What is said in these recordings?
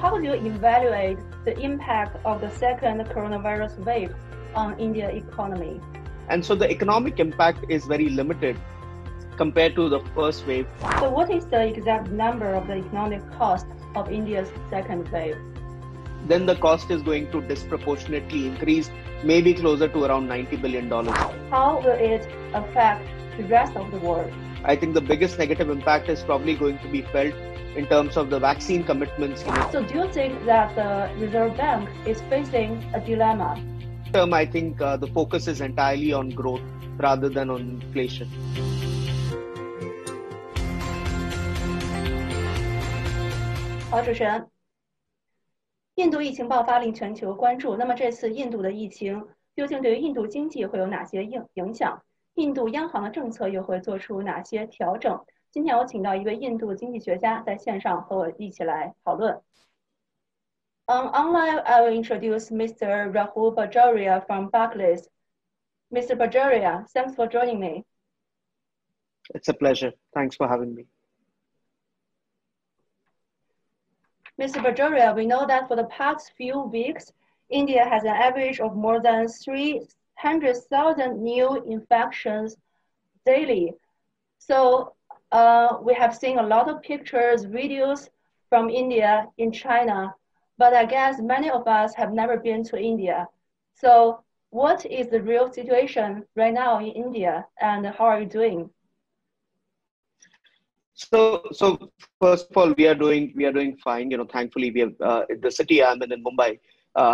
how do you evaluate the impact of the second coronavirus wave on India economy? And so the economic impact is very limited compared to the first wave. So what is the exact number of the economic cost of India's second wave? Then the cost is going to disproportionately increase, maybe closer to around $90 billion. How will it affect the rest of the world? I think the biggest negative impact is probably going to be felt in terms of the vaccine commitments. So do you think that the Reserve Bank is facing a dilemma? I think the focus is entirely on growth rather than on inflation. 好，主持人。印度疫情爆发令全球关注，那么这次印度的疫情究竟对于印度经济会有哪些影响？印度央行的政策又会做出哪些调整？今天我请到一位印度经济学家在线上和我一起来讨论。Online, I will introduce Mr. Rahul Bajoria from Barclays. Mr. Bajoria, thanks for joining me. It's a pleasure. Thanks for having me. Mr. Bajoria, we know that for the past few weeks, India has an average of more than 300,000 new infections daily. So we have seen a lot of pictures, videos from India in China, but I guess many of us have never been to India. So what is the real situation right now in India, and how are you doing? So first of all, we are doing fine. Thankfully, we have the city I'm in Mumbai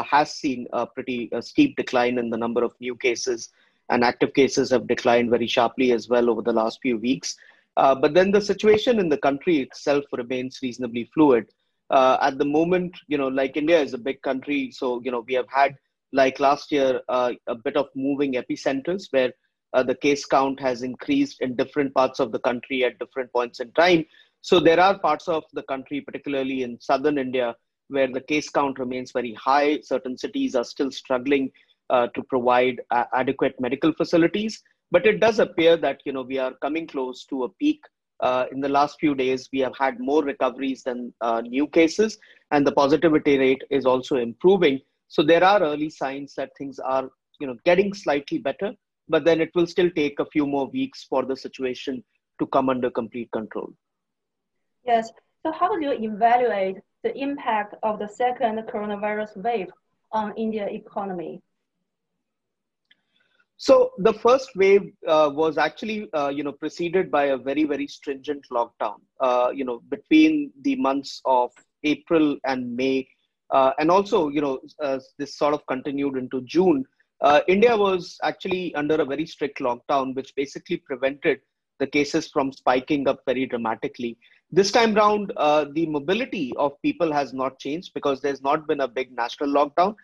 has seen a pretty steep decline in the number of new cases, and active cases have declined very sharply as well over the last few weeks. But then the situation in the country itself remains reasonably fluid. At the moment, like India is a big country, so we have had, like last year, a bit of moving epicenters where the case count has increased in different parts of the country at different points in time. So there are parts of the country, particularly in southern India, where the case count remains very high. Certain cities are still struggling to provide adequate medical facilities. But it does appear that we are coming close to a peak. In the last few days, we have had more recoveries than new cases, and the positivity rate is also improving. So there are early signs that things are getting slightly better. But then it will still take a few more weeks for the situation to come under complete control. Yes. So how do you evaluate the impact of the second coronavirus wave on India economy? So the first wave was actually, preceded by a very, very stringent lockdown, between the months of April and May. And also, this sort of continued into June. India was actually under a very strict lockdown, which basically prevented the cases from spiking up very dramatically. This time round, the mobility of people has not changed because there's not been a big national lockdown.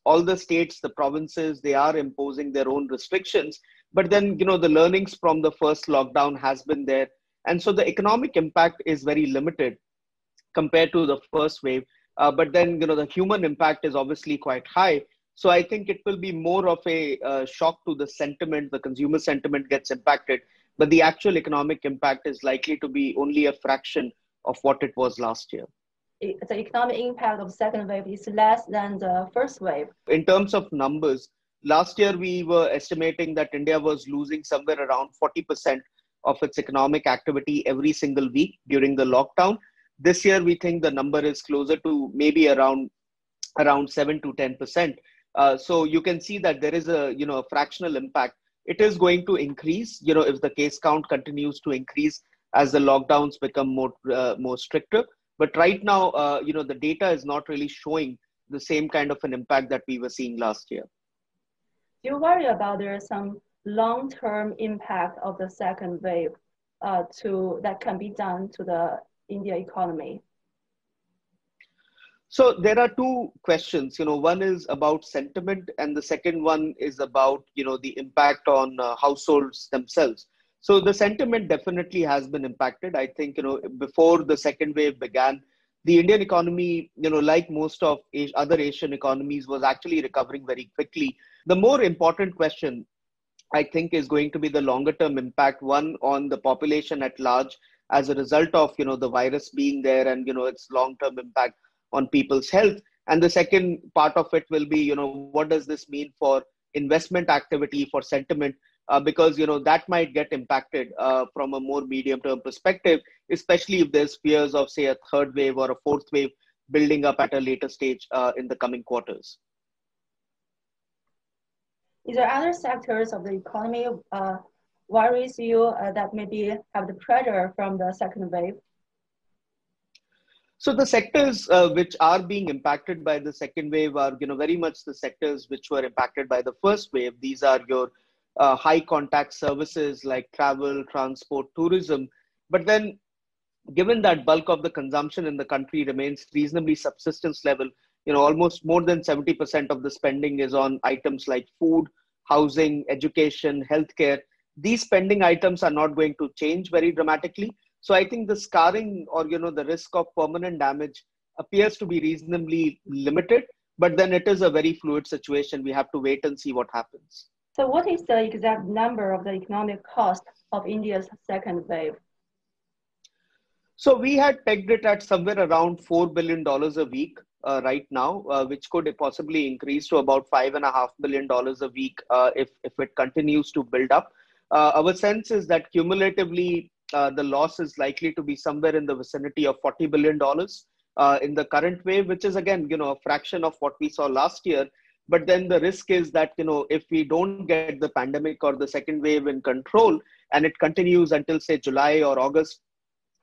All the states, the provinces, they are imposing their own restrictions. But then, the learnings from the first lockdown has been there. And so the economic impact is very limited compared to the first wave. But then, the human impact is obviously quite high. So I think it will be more of a shock to the sentiment. The consumer sentiment gets impacted, but the actual economic impact is likely to be only a fraction of what it was last year. The economic impact of the second wave is less than the first wave. In terms of numbers, last year we were estimating that India was losing somewhere around 40% of its economic activity every single week during the lockdown. This year, we think the number is closer to maybe around 7 to 10%. So you can see that there is a fractional impact. It is going to increase, if the case count continues to increase as the lockdowns become more stricter. But right now, the data is not really showing the same kind of an impact that we were seeing last year. Do you worry about there is some long-term impact of the second wave that can be done to the India economy? So there are two questions. One is about sentiment, and the second one is about the impact on households themselves. So the sentiment definitely has been impacted. I think before the second wave began, the Indian economy, like most of other Asian economies, was actually recovering very quickly. The more important question, I think, is going to be the longer term impact, one on the population at large as a result of the virus being there and its long term impact on people's health. And the second part of it will be, what does this mean for investment activity, for sentiment? Because, that might get impacted from a more medium-term perspective, especially if there's fears of, say, a third wave or a fourth wave building up at a later stage in the coming quarters. Is there other sectors of the economy worries you that maybe have the pressure from the second wave? So the sectors which are being impacted by the second wave are, very much the sectors which were impacted by the first wave. These are your high contact services like travel, transport, tourism. But then, given that bulk of the consumption in the country remains reasonably subsistence level, almost more than 70% of the spending is on items like food, housing, education, healthcare. These spending items are not going to change very dramatically. So I think the scarring or, the risk of permanent damage appears to be reasonably limited, but then it is a very fluid situation. We have to wait and see what happens. So what is the exact number of the economic cost of India's second wave? So we had pegged it at somewhere around $4 billion a week right now, which could possibly increase to about $5.5 billion a week if it continues to build up. Our sense is that cumulatively, the loss is likely to be somewhere in the vicinity of $40 billion in the current wave, which is again, a fraction of what we saw last year. But then the risk is that, if we don't get the pandemic or the second wave in control and it continues until say July or August,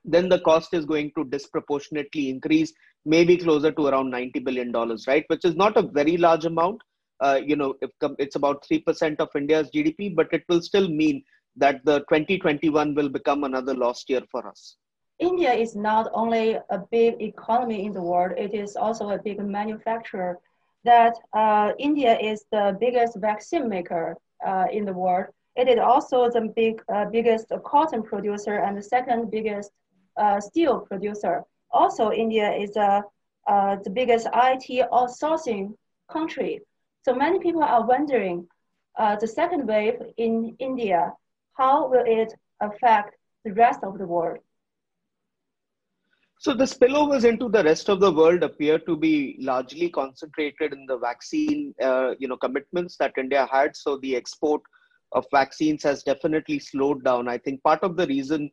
then the cost is going to disproportionately increase, maybe closer to around $90 billion, right? Which is not a very large amount. It's about 3% of India's GDP, but it will still mean that the 2021 will become another lost year for us. India is not only a big economy in the world, it is also a big manufacturer. That India is the biggest vaccine maker in the world. It is also the biggest cotton producer and the second biggest steel producer. Also, India is the biggest IT outsourcing country. So many people are wondering, the second wave in India, how will it affect the rest of the world? So the spillovers into the rest of the world appear to be largely concentrated in the vaccine, commitments that India had. So the export of vaccines has definitely slowed down. I think part of the reason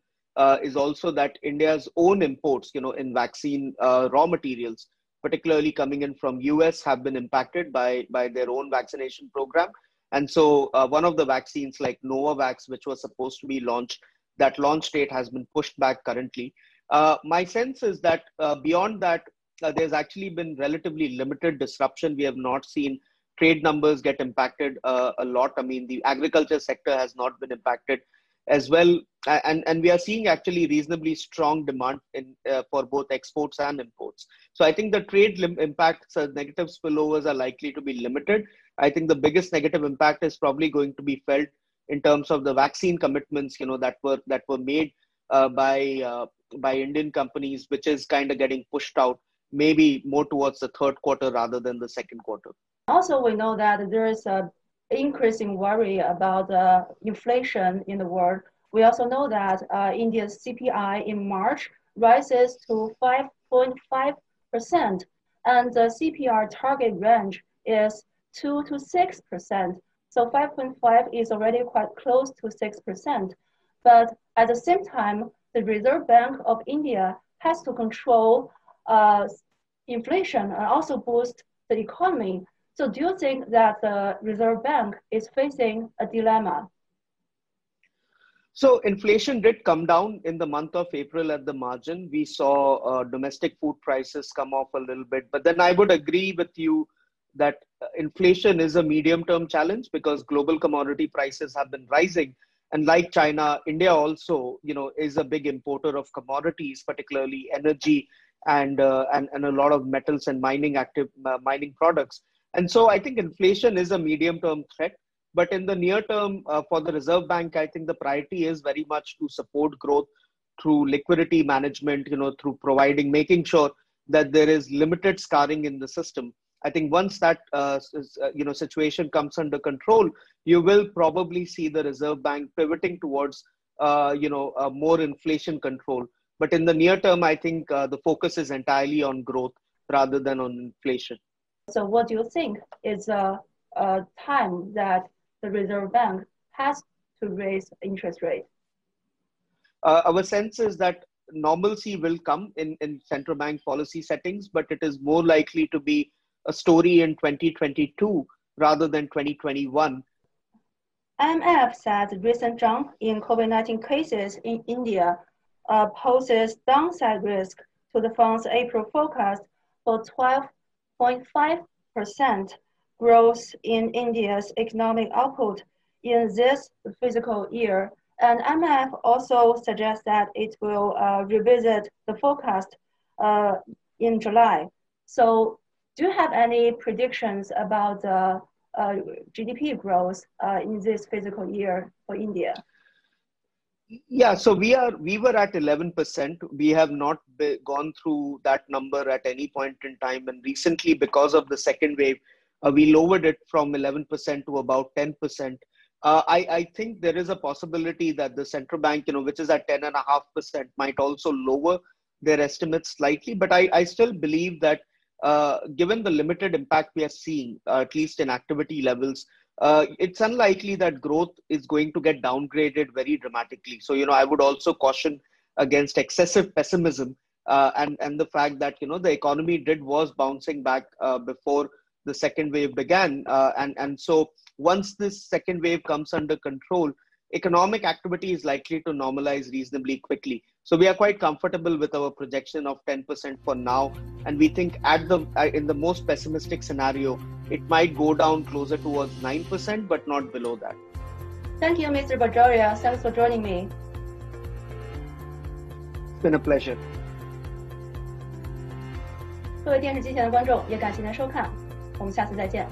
is also that India's own imports, in vaccine raw materials, particularly coming in from US, have been impacted by their own vaccination program. And so one of the vaccines like Novavax, which was supposed to be launched, that launch date has been pushed back currently. My sense is that beyond that, there's actually been relatively limited disruption. We have not seen trade numbers get impacted a lot. I mean, the agriculture sector has not been impacted as well. And we are seeing actually reasonably strong demand for both exports and imports. So I think the trade impacts, negative spillovers are likely to be limited. I think the biggest negative impact is probably going to be felt in terms of the vaccine commitments, that were made by Indian companies, which is kind of getting pushed out maybe more towards the third quarter rather than the second quarter. Also, we know that there is an increasing worry about inflation in the world. We also know that India's CPI in March rises to 5.5%, and the CPR target range is 2 to 6%. So 5.5 is already quite close to 6%. But at the same time, the Reserve Bank of India has to control inflation and also boost the economy. So do you think that the Reserve Bank is facing a dilemma? So inflation did come down in the month of April at the margin. We saw domestic food prices come off a little bit. But then I would agree with you that inflation is a medium-term challenge because global commodity prices have been rising. And like China, India also, is a big importer of commodities, particularly energy and a lot of metals and mining products. And so I think inflation is a medium-term threat. But in the near term, for the Reserve Bank, I think the priority is very much to support growth through liquidity management, through making sure that there is limited scarring in the system. I think once that situation comes under control, you will probably see the Reserve Bank pivoting towards more inflation control. But in the near term, I think the focus is entirely on growth rather than on inflation. So what do you think is a time that the Reserve Bank has to raise interest rate? Our sense is that normalcy will come in central bank policy settings, but it is more likely to be a story in 2022 rather than 2021. IMF said the recent jump in COVID-19 cases in India poses downside risk to the fund's April forecast for 12.5% growth in India's economic output in this fiscal year. And IMF also suggests that it will revisit the forecast in July. So do you have any predictions about the GDP growth in this fiscal year for India? Yeah, so we were at 11%. We have not gone through that number at any point in time, and recently, because of the second wave, we lowered it from 11% to about 10%. I think there is a possibility that the central bank, which is at 10.5%, might also lower their estimates slightly. But I still believe that given the limited impact we are seeing, at least in activity levels, it's unlikely that growth is going to get downgraded very dramatically. So, I would also caution against excessive pessimism and the fact that, the economy was bouncing back before the second wave began. And so once this second wave comes under control, economic activity is likely to normalize reasonably quickly. So we are quite comfortable with our projection of 10% for now. And we think in the most pessimistic scenario, it might go down closer towards 9%, but not below that. Thank you, Mr. Bajoria. Thanks for joining me. It's been a pleasure. 各位电视机前的观众，也感谢您的收看，我们下次再见。